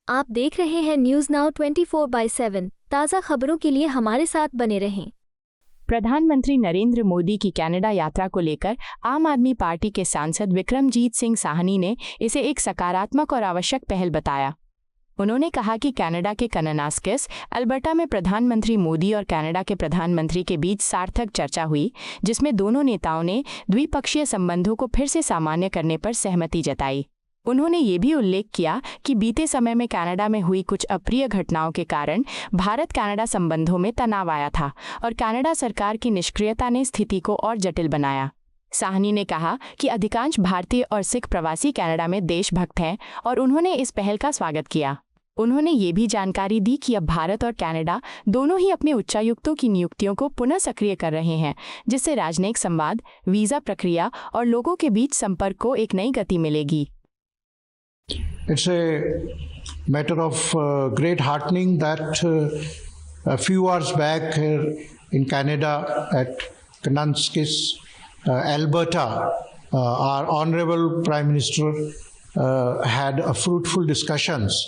आप देख रहे हैं न्यूज नाउ 24/7। ताज़ा खबरों के लिए हमारे साथ बने रहें। प्रधानमंत्री नरेंद्र मोदी की कनाडा यात्रा को लेकर आम आदमी पार्टी के सांसद विक्रमजीत सिंह साहनी ने इसे एक सकारात्मक और आवश्यक पहल बताया। उन्होंने कहा कि कनाडा के कनानास्किस, अल्बर्टा में प्रधानमंत्री मोदी और कनाडा के प्रधानमंत्री के बीच सार्थक चर्चा हुई, जिसमें दोनों नेताओं ने द्विपक्षीय संबंधों को फिर से सामान्य करने पर सहमति जताई। उन्होंने ये भी उल्लेख किया कि बीते समय में कनाडा में हुई कुछ अप्रिय घटनाओं के कारण भारत कनाडा संबंधों में तनाव आया था और कनाडा सरकार की निष्क्रियता ने स्थिति को और जटिल बनाया। साहनी ने कहा कि अधिकांश भारतीय और सिख प्रवासी कनाडा में देशभक्त हैं और उन्होंने इस पहल का स्वागत किया। उन्होंने ये भी जानकारी दी कि अब भारत और कनाडा दोनों ही अपने उच्चायुक्तों की नियुक्तियों को पुनः सक्रिय कर रहे हैं, जिससे राजनयिक संवाद, वीजा प्रक्रिया और लोगों के बीच संपर्क को एक नई गति मिलेगी। It's a matter of great heartening that a few hours back here in Canada at Kananaskis, Alberta, our Honorable Prime Minister had a fruitful discussions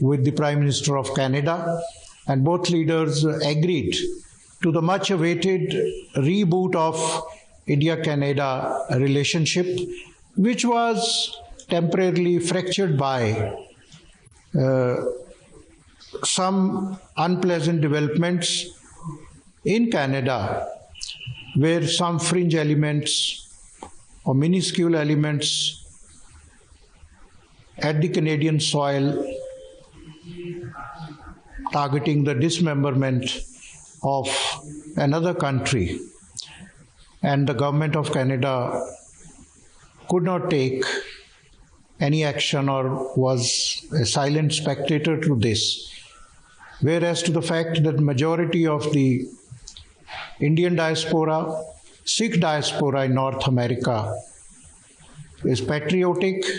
with the Prime Minister of Canada, and both leaders agreed to the much awaited reboot of India-Canada relationship, which was temporarily fractured by some unpleasant developments in Canada, where some fringe elements or minuscule elements at the Canadian soil targeting the dismemberment of another country, and the government of Canada could not take any action or was a silent spectator to this. Whereas to the fact that majority of the Indian diaspora, Sikh diaspora in North America is patriotic,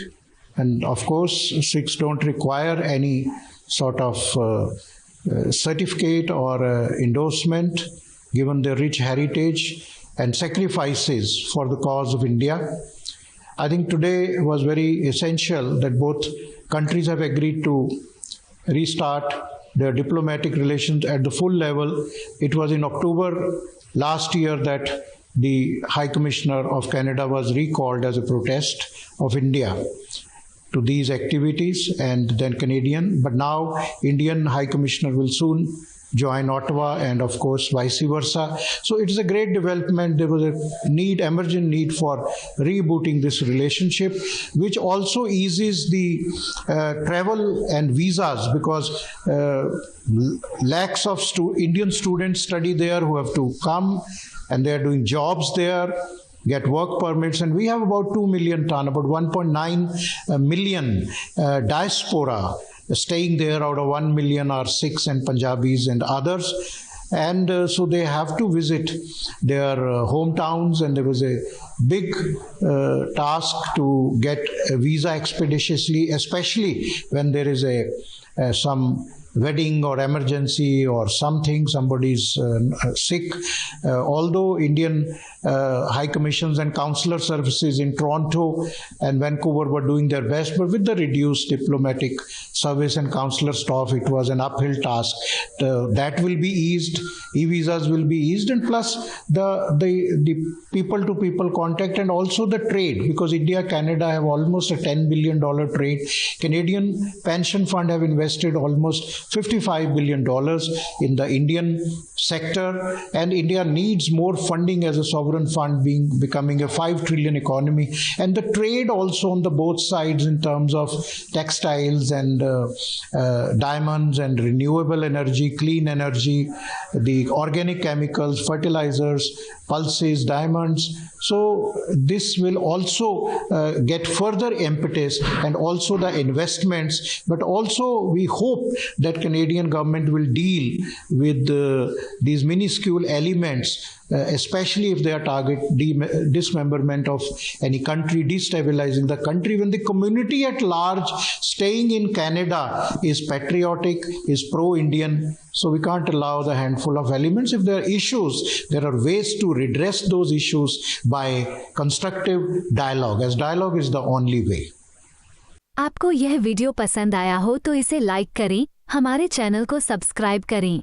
and of course Sikhs don't require any sort of certificate or endorsement given their rich heritage and sacrifices for the cause of India. I think today was very essential that both countries have agreed to restart their diplomatic relations at the full level. It was in October last year that the High Commissioner of Canada was recalled as a protest of India to these activities, and then Canadian. But now Indian High Commissioner will soon join Ottawa, and of course vice versa. So it is a great development. There was a emergent need for rebooting this relationship, which also eases the travel and visas, because lakhs of Indian students study there who have to come, and they are doing jobs there, get work permits, and we have about 2 million ton, about 1.9 million diaspora staying there. Out of 1 million are Sikhs and Punjabis and others, and so they have to visit their hometowns, and there was a big task to get a visa expeditiously, especially when there is some wedding or emergency or something, somebody's sick. Although Indian high commissions and consular services in Toronto and Vancouver were doing their best, but with the reduced diplomatic service and consular staff, it was an uphill task. That will be eased, e-visas will be eased, and plus the people-to-people contact, and also the trade, because India, Canada have almost a $10 billion trade. Canadian pension fund have invested almost $55 billion in the Indian sector, and India needs more funding as a sovereign fund, becoming a 5 trillion economy, and the trade also on the both sides in terms of textiles and diamonds and renewable energy, clean energy, the organic chemicals, fertilizers, pulses, diamonds. So this will also get further impetus, and also the investments, but also we hope that Canadian government will deal with these minuscule elements, especially if they are target dismemberment of any country, destabilizing the country, when the community at large staying in Canada is patriotic, is pro-Indian. So we can't allow the handful of elements. If there are issues, there are ways to redress those issues by constructive dialogue, as dialogue is the only way. आपको यह video पसंद आया हो तो इसे like करें, हमारे channel को सब्सक्राइब करें।